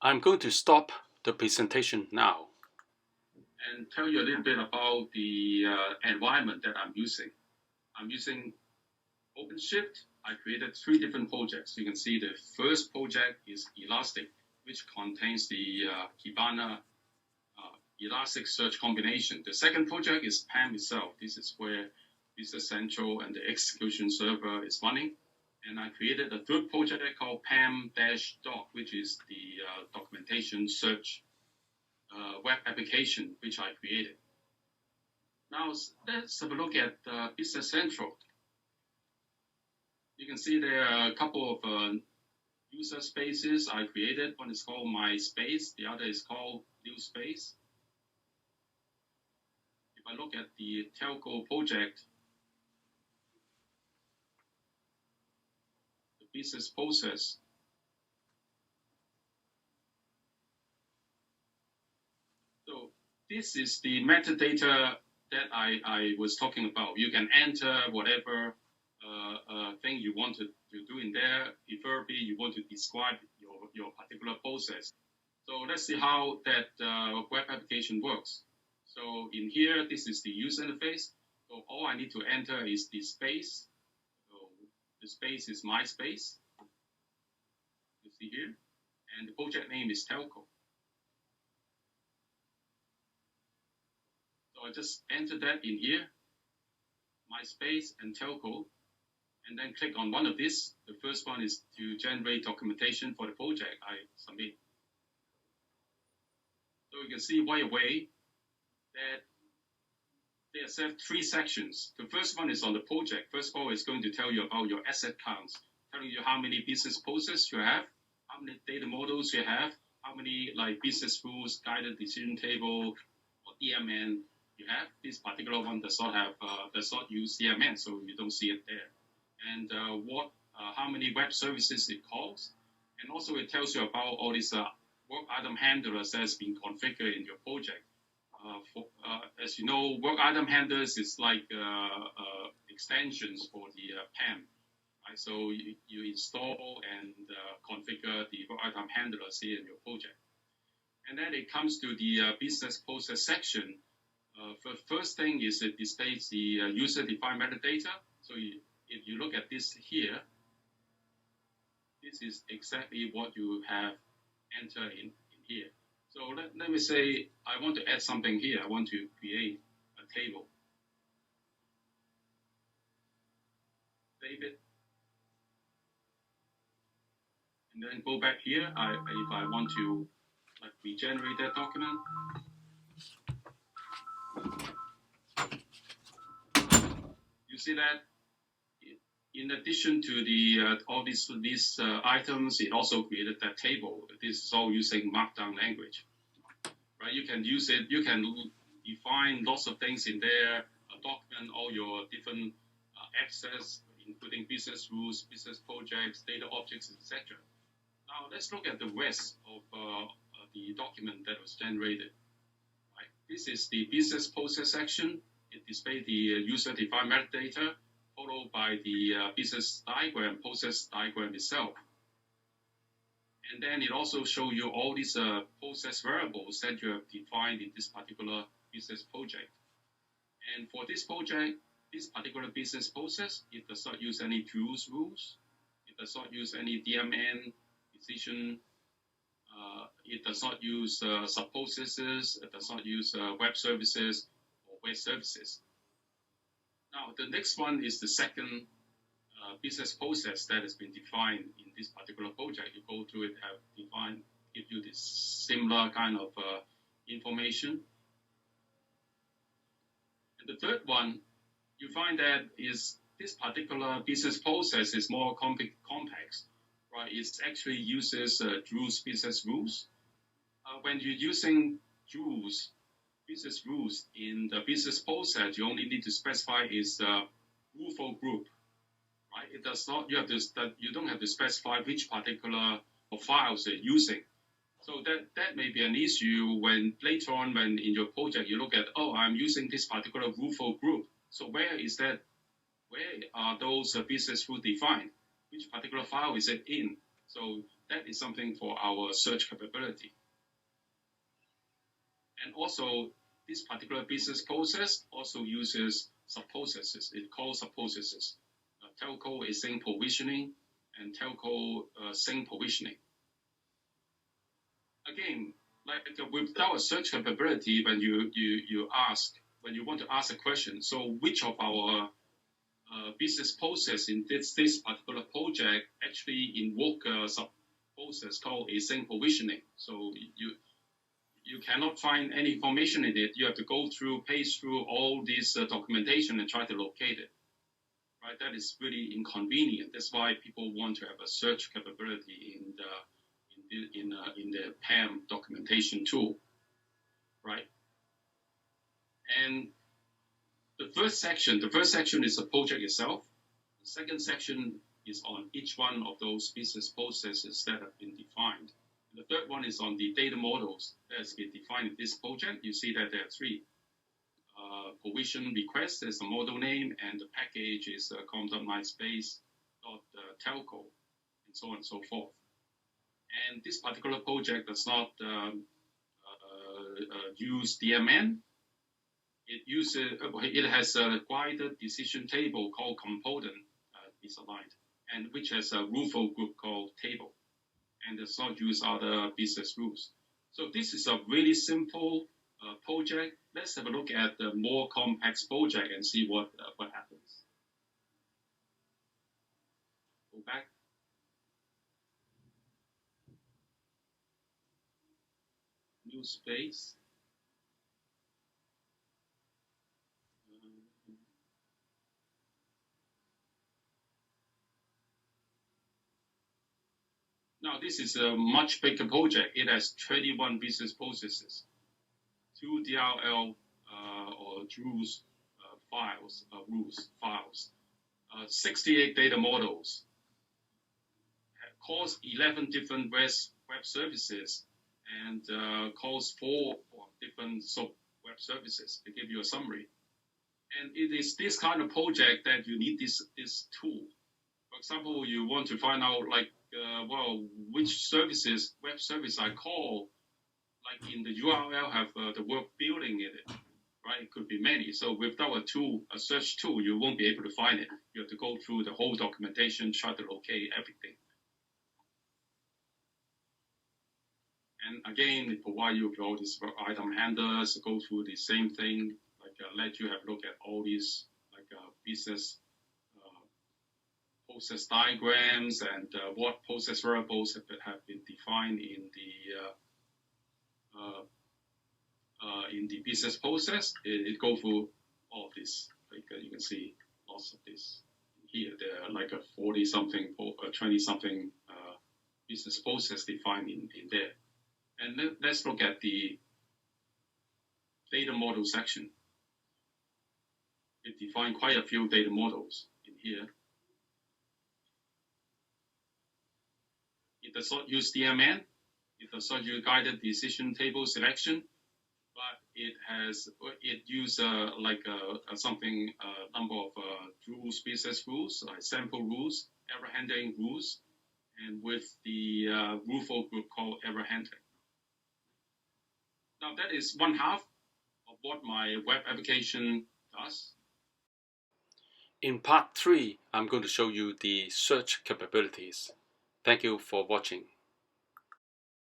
I'm going to stop the presentation now and tell you a little bit about the environment that I'm using. I'm using OpenShift. I created 3 different projects. You can see the first project is Elastic, which contains the Kibana Elasticsearch combination. The second project is PAM itself. This is where Business Central and the execution server is running. And I created a third project called PAM-doc, which is the documentation search web application, which I created. Now, let's have a look at Business Central. You can see there are a couple of user spaces I created. One is called My Space. The other is called New Space. If I look at the telco project, the business process, so this is the metadata that I was talking about. You can enter whatever thing you want to do in there. Preferably, you want to describe your particular process. So let's see how that web application works. So in here, this is the user interface. So all I need to enter is the space. So the space is my space. You see here. And the project name is telco. So I just enter that in here, my space and telco, and then click on one of these. The first one is to generate documentation for the project I submit. So you can see right away that they accept 3 sections. The first one is on the project. First of all, it's going to tell you about your asset counts, telling you how many business processes you have, how many data models you have, how many like business rules, guided decision table, or DMN you have. This particular one does not use DMN, so you don't see it there. And how many web services it calls, and also it tells you about all these work item handlers that's been configured in your project. As you know, work item handlers is like extensions for the PAM. Right? So you install and configure the work item handlers here in your project. And then it comes to the business process section. The first thing is it displays the user-defined metadata. So if you look at this here, this is exactly what you have entered in here. So let me say I want to add something here. I want to create a table. Save it. And then go back here. If I want to regenerate that document. You see that in addition to the all these items, it also created that table. This is all using Markdown language, right? You can use it. You can define lots of things in there, document all your different access, including business rules, business projects, data objects, etc. Now let's look at the rest of the document that was generated. Right? This is the business process section. It displays the user-defined metadata, followed by the business diagram, process diagram itself. And then it also shows you all these process variables that you have defined in this particular business project. And for this project, this particular business process, it does not use any rules. It does not use any DMN decision. It does not use sub-processes. It does not use web services or web services. Now, the next one is the second business process that has been defined in this particular project. You go through it, have defined, give you this similar kind of information. And the third one, you find that is this particular business process is more complex, right? It actually uses rules, business rules. When you're using rules, business rules in the business process, you only need to specify is rule for group, right? It does not. You don't have to specify which particular files you're using. So that may be an issue when later on, when in your project you look at, oh, I'm using this particular rule for group. So where is that? Where are those business rules defined? Which particular file is it in? So that is something for our search capability. And also, this particular business process also uses subprocesses. It calls subprocesses. Telco async provisioning and telco sync provisioning. Again, like without a search capability, when when you want to ask a question, so which of our business process in this particular project actually invoke a sub-process called async provisioning. So you cannot find any information in it. You have to go through, page through all this documentation and try to locate it. Right? That is really inconvenient. That's why people want to have a search capability in the PAM documentation tool, right? And the first section is the project itself. The second section is on each one of those business processes that have been defined. And the third one is on the data models that has been defined in this project. You see that there are three. Provision request is the model name, and the package is com.myspace.telco, and so on and so forth. And this particular project does not use DMN. It has a wider decision table called component misaligned, and which has a RUFO group called table, and does not use other business rules. So this is a really simple project. Let's have a look at the more complex project and see what happens. Go back. New space. Now, this is a much bigger project. It has 21 business processes, 2 DLL or rules files, 68 data models, calls 11 different web services, and calls 4 different web services to give you a summary. And it is this kind of project that you need this tool. For example, you want to find out which web service I call, like in the URL have the word building in it, right? It could be many. So without a search tool, you won't be able to find it. You have to go through the whole documentation, try to locate everything. And again, it provides you with all these item handlers, go through the same thing, let you have a look at all these business process diagrams and what process variables have been defined in the business process. It goes through all of this. You can see lots of this here. There are like a 40-something, 20-something business process defined in there. And let's look at the data model section. It defined quite a few data models in here. It does not use DMN. It does not use guided decision table selection, but it uses number of rules, business rules, like sample rules, error handling rules, and with the RUFO group called error handling. Now that is one half of what my web application does. In part 3, I'm going to show you the search capabilities. Thank you for watching.